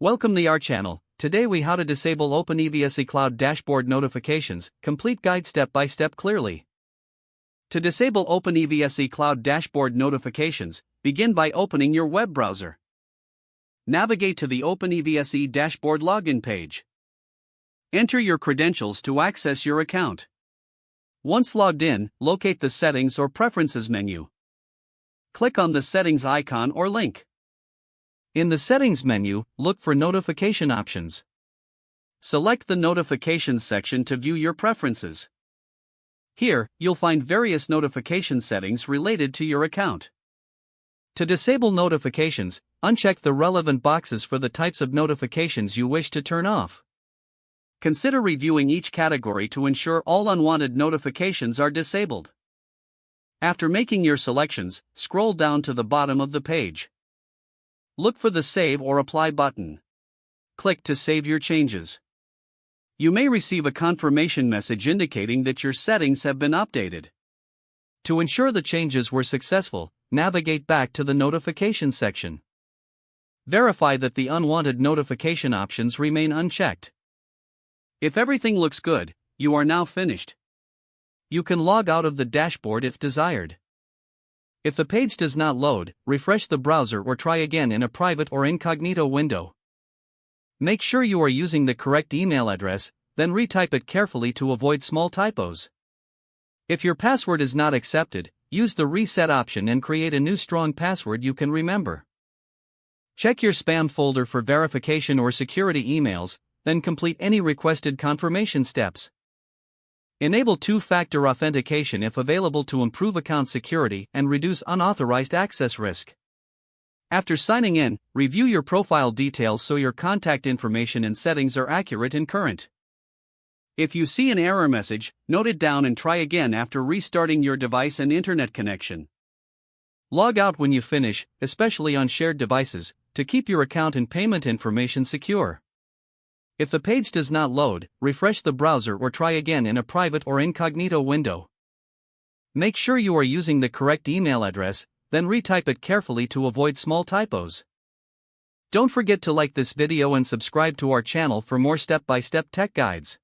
Welcome to our channel. Today we how to disable OpenEVSE Cloud Dashboard Notifications, complete guide step by step clearly. To disable OpenEVSE Cloud Dashboard Notifications, begin by opening your web browser. Navigate to the OpenEVSE Dashboard login page. Enter your credentials to access your account. Once logged in, locate the Settings or Preferences menu. Click on the Settings icon or link. In the Settings menu, look for Notification options. Select the Notifications section to view your preferences. Here, you'll find various notification settings related to your account. To disable notifications, uncheck the relevant boxes for the types of notifications you wish to turn off. Consider reviewing each category to ensure all unwanted notifications are disabled. After making your selections, scroll down to the bottom of the page. Look for the Save or Apply button. Click to save your changes. You may receive a confirmation message indicating that your settings have been updated. To ensure the changes were successful, navigate back to the Notification section. Verify that the unwanted notification options remain unchecked. If everything looks good, you are now finished. You can log out of the dashboard if desired. If the page does not load, refresh the browser or try again in a private or incognito window. Make sure you are using the correct email address, then retype it carefully to avoid small typos. If your password is not accepted, use the reset option and create a new strong password you can remember. Check your spam folder for verification or security emails, then complete any requested confirmation steps. Enable two-factor authentication if available to improve account security and reduce unauthorized access risk. After signing in, review your profile details so your contact information and settings are accurate and current. If you see an error message, note it down and try again after restarting your device and internet connection. Log out when you finish, especially on shared devices, to keep your account and payment information secure. If the page does not load, refresh the browser or try again in a private or incognito window. Make sure you are using the correct email address, then retype it carefully to avoid small typos. Don't forget to like this video and subscribe to our channel for more step-by-step tech guides.